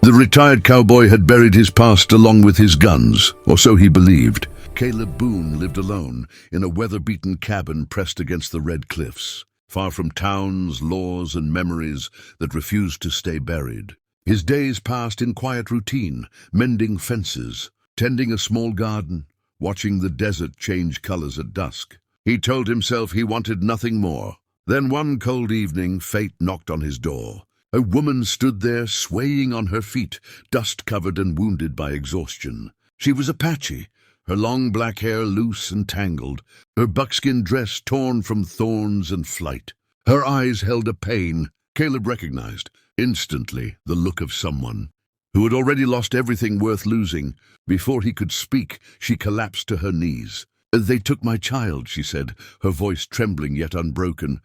The retired cowboy had buried his past along with his guns, or so he believed. Caleb Boone lived alone in a weather-beaten cabin pressed against the red cliffs, far from towns, laws, and memories that refused to stay buried. His days passed in quiet routine, mending fences, tending a small garden, watching the desert change colors at dusk. He told himself he wanted nothing more. Then one cold evening, fate knocked on his door. A woman stood there, swaying on her feet, dust-covered and wounded by exhaustion. She was Apache, her long black hair loose and tangled, her buckskin dress torn from thorns and flight. Her eyes held a pain Caleb recognized instantly, the look of someone who had already lost everything worth losing. Before he could speak, she collapsed to her knees. "They took my child," she said, her voice trembling yet unbroken.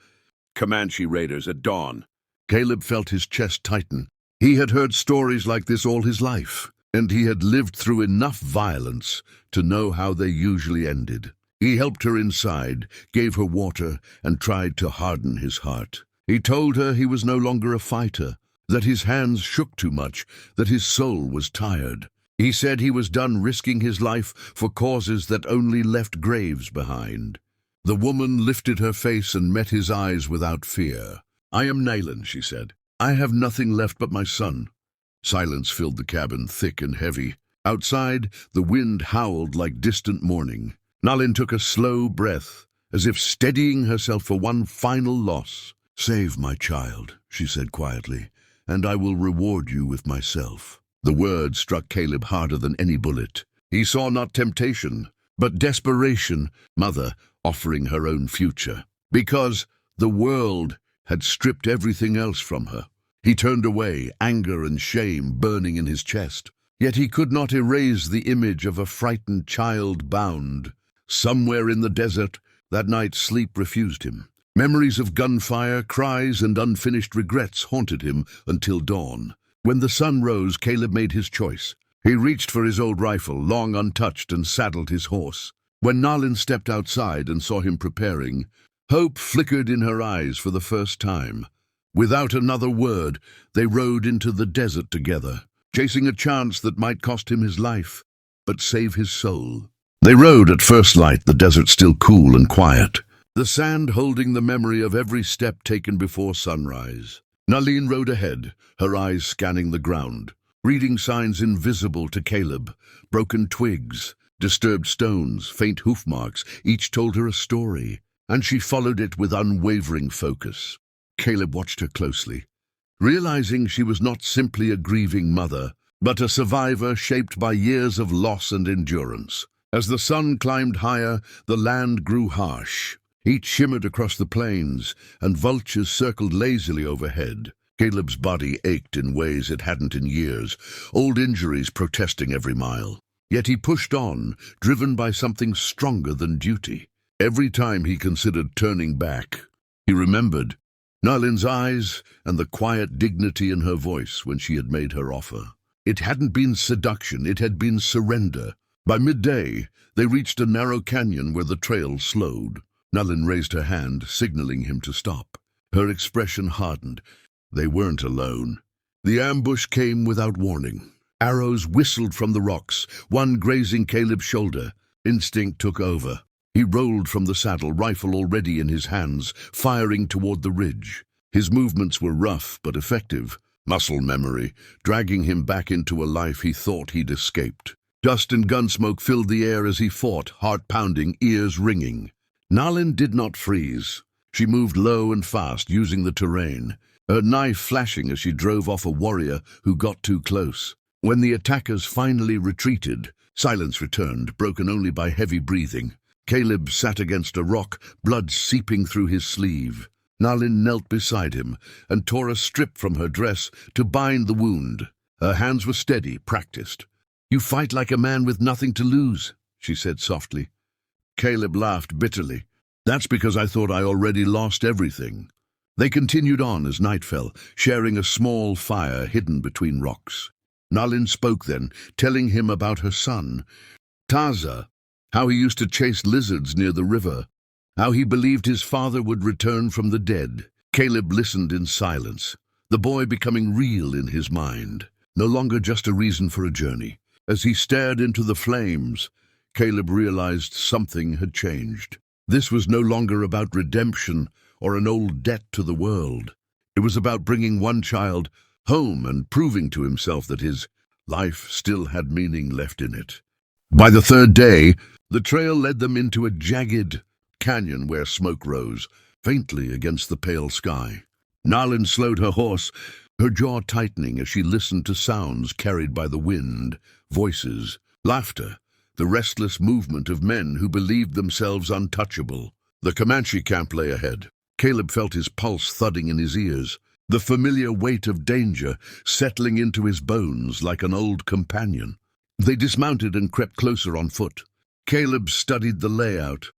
"Comanche raiders at dawn." Caleb felt his chest tighten. He had heard stories like this all his life, and he had lived through enough violence to know how they usually ended. He helped her inside, gave her water, and tried to harden his heart. He told her he was no longer a fighter, that his hands shook too much, that his soul was tired. He said he was done risking his life for causes that only left graves behind. The woman lifted her face and met his eyes without fear. "I am Nayland," she said. "I have nothing left but my son." Silence filled the cabin, thick and heavy. Outside, the wind howled like distant mourning. Nalin took a slow breath, as if steadying herself for one final loss. "Save my child," she said quietly, "and I will reward you with myself." The word struck Caleb harder than any bullet. He saw not temptation, but desperation, mother offering her own future. Because the world had stripped everything else from her. He turned away, anger and shame burning in his chest. Yet he could not erase the image of a frightened child bound. Somewhere in the desert, that night sleep refused him. Memories of gunfire, cries, and unfinished regrets haunted him until dawn. When the sun rose, Caleb made his choice. He reached for his old rifle, long untouched, and saddled his horse. When Nalin stepped outside and saw him preparing, hope flickered in her eyes for the first time. Without another word, they rode into the desert together, chasing a chance that might cost him his life, but save his soul. They rode at first light, the desert still cool and quiet, the sand holding the memory of every step taken before sunrise. Nalin rode ahead, her eyes scanning the ground, reading signs invisible to Caleb, broken twigs, disturbed stones, faint hoof marks, each told her a story, and she followed it with unwavering focus. Caleb watched her closely, realizing she was not simply a grieving mother, but a survivor shaped by years of loss and endurance. As the sun climbed higher, the land grew harsh. Heat shimmered across the plains, and vultures circled lazily overhead. Caleb's body ached in ways it hadn't in years, old injuries protesting every mile. Yet he pushed on, driven by something stronger than duty. Every time he considered turning back, he remembered Nalin's eyes and the quiet dignity in her voice when she had made her offer. It hadn't been seduction, it had been surrender. By midday, they reached a narrow canyon where the trail slowed. Nalin raised her hand, signaling him to stop. Her expression hardened. They weren't alone. The ambush came without warning. Arrows whistled from the rocks, one grazing Caleb's shoulder. Instinct took over. He rolled from the saddle, rifle already in his hands, firing toward the ridge. His movements were rough but effective. Muscle memory, dragging him back into a life he thought he'd escaped. Dust and gunsmoke filled the air as he fought, heart pounding, ears ringing. Nalin did not freeze. She moved low and fast, using the terrain, her knife flashing as she drove off a warrior who got too close. When the attackers finally retreated, silence returned, broken only by heavy breathing. Caleb sat against a rock, blood seeping through his sleeve. Nalin knelt beside him and tore a strip from her dress to bind the wound. Her hands were steady, practiced. "You fight like a man with nothing to lose," she said softly. Caleb laughed bitterly. "That's because I thought I already lost everything." They continued on as night fell, sharing a small fire hidden between rocks. Nalin spoke then, telling him about her son, Taza, how he used to chase lizards near the river, how he believed his father would return from the dead. Caleb listened in silence, the boy becoming real in his mind. no longer just a reason for a journey. As he stared into the flames, Caleb realized something had changed. This was no longer about redemption or an old debt to the world. It was about bringing one child home and proving to himself that his life still had meaning left in it. By the third day, the trail led them into a jagged canyon where smoke rose faintly against the pale sky. Nalin slowed her horse, her jaw tightening as she listened to sounds carried by the wind, voices, laughter, the restless movement of men who believed themselves untouchable. The Comanche camp lay ahead. Caleb felt his pulse thudding in his ears, the familiar weight of danger settling into his bones like an old companion. They dismounted and crept closer on foot. Caleb studied the layout,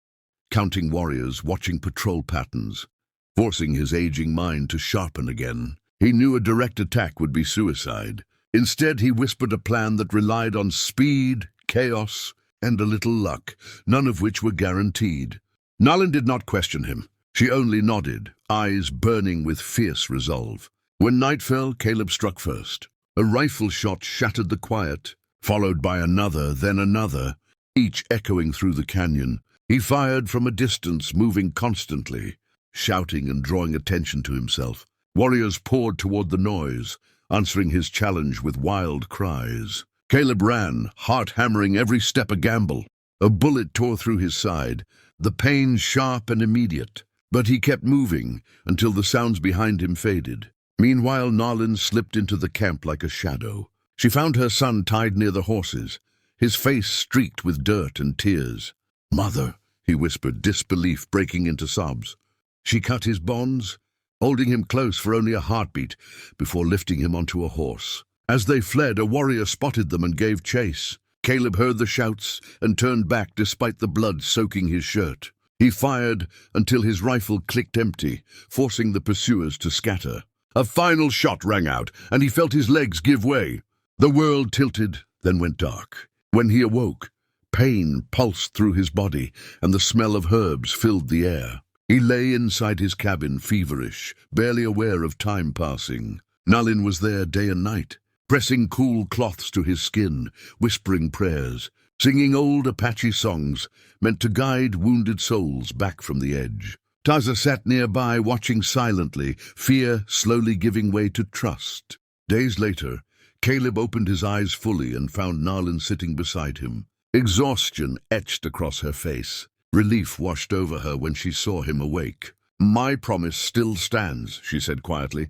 counting warriors, watching patrol patterns, forcing his aging mind to sharpen again. He knew a direct attack would be suicide. Instead, he whispered a plan that relied on speed, chaos, and a little luck, none of which were guaranteed. Nalin did not question him. She only nodded, eyes burning with fierce resolve. When night fell, Caleb struck first. A rifle shot shattered the quiet, followed by another, then another, each echoing through the canyon. He fired from a distance, moving constantly, shouting and drawing attention to himself. Warriors poured toward the noise, answering his challenge with wild cries. Caleb ran, heart hammering every step a gamble. A bullet tore through his side, the pain sharp and immediate. But he kept moving until the sounds behind him faded. Meanwhile, Nalin slipped into the camp like a shadow. She found her son tied near the horses, his face streaked with dirt and tears. "Mother," he whispered, disbelief breaking into sobs. She cut his bonds, holding him close for only a heartbeat before lifting him onto a horse. As they fled, a warrior spotted them and gave chase. Caleb heard the shouts and turned back despite the blood soaking his shirt. He fired until his rifle clicked empty, forcing the pursuers to scatter. A final shot rang out, and he felt his legs give way. The world tilted, then went dark. When he awoke, pain pulsed through his body, and the smell of herbs filled the air. He lay inside his cabin, feverish, barely aware of time passing. Nalin was there day and night, pressing cool cloths to his skin, whispering prayers, singing old Apache songs meant to guide wounded souls back from the edge. Taza sat nearby, watching silently, fear slowly giving way to trust. Days later, Caleb opened his eyes fully and found Nalin sitting beside him. Exhaustion etched across her face. Relief washed over her when she saw him awake. "My promise still stands," she said quietly,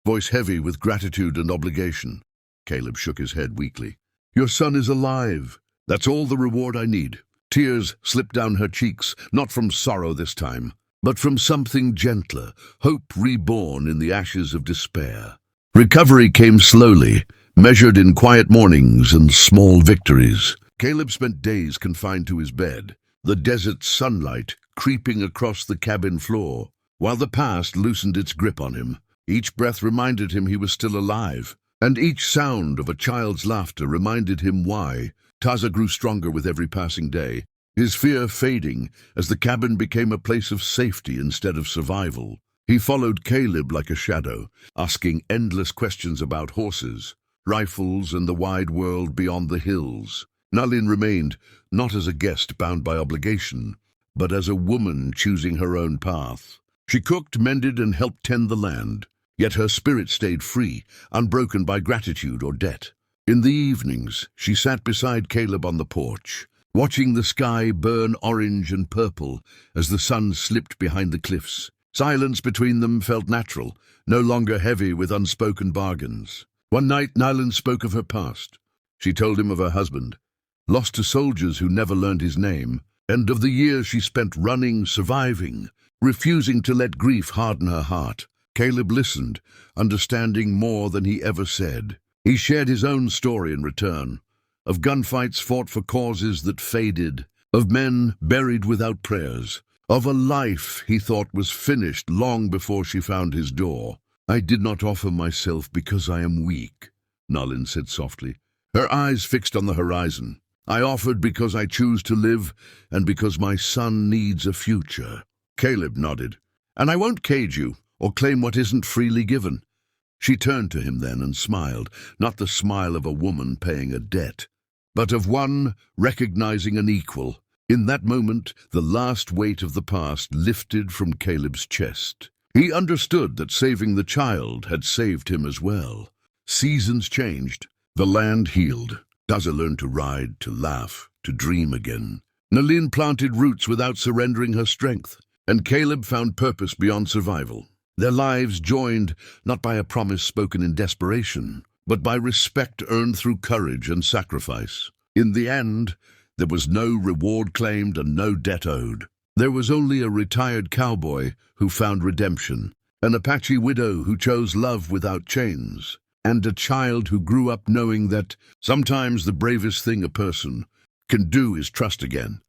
voice heavy with gratitude and obligation. Caleb shook his head weakly. "Your son is alive. That's all the reward I need." Tears slipped down her cheeks, not from sorrow this time, but from something gentler, hope reborn in the ashes of despair. Recovery came slowly, measured in quiet mornings and small victories. Caleb spent days confined to his bed, the desert sunlight creeping across the cabin floor, while the past loosened its grip on him. Each breath reminded him he was still alive, and each sound of a child's laughter reminded him why. Taza grew stronger with every passing day, his fear fading as the cabin became a place of safety instead of survival. He followed Caleb like a shadow, asking endless questions about horses, rifles, and the wide world beyond the hills. Nalin remained, not as a guest bound by obligation, but as a woman choosing her own path. She cooked, mended, and helped tend the land, yet her spirit stayed free, unbroken by gratitude or debt. In the evenings, she sat beside Caleb on the porch, watching the sky burn orange and purple as the sun slipped behind the cliffs. Silence between them felt natural, no longer heavy with unspoken bargains. One night, Nalin spoke of her past. She told him of her husband, lost to soldiers who never learned his name, and of the years she spent running, surviving, refusing to let grief harden her heart. Caleb listened, understanding more than he ever said. He shared his own story in return, of gunfights fought for causes that faded, of men buried without prayers, of a life he thought was finished long before she found his door. "I did not offer myself because I am weak," Nalin said softly, her eyes fixed on the horizon. "I offered because I choose to live and because my son needs a future." Caleb nodded. "And I won't cage you or claim what isn't freely given." She turned to him then and smiled, not the smile of a woman paying a debt, but of one recognizing an equal. In that moment, the last weight of the past lifted from Caleb's chest. He understood that saving the child had saved him as well. Seasons changed. The land healed. Daza learned to ride, to laugh, to dream again. Nalin planted roots without surrendering her strength, and Caleb found purpose beyond survival. Their lives joined not by a promise spoken in desperation, but by respect earned through courage and sacrifice. In the end, there was no reward claimed and no debt owed. There was only a retired cowboy who found redemption, an Apache widow who chose love without chains, and a child who grew up knowing that sometimes the bravest thing a person can do is trust again.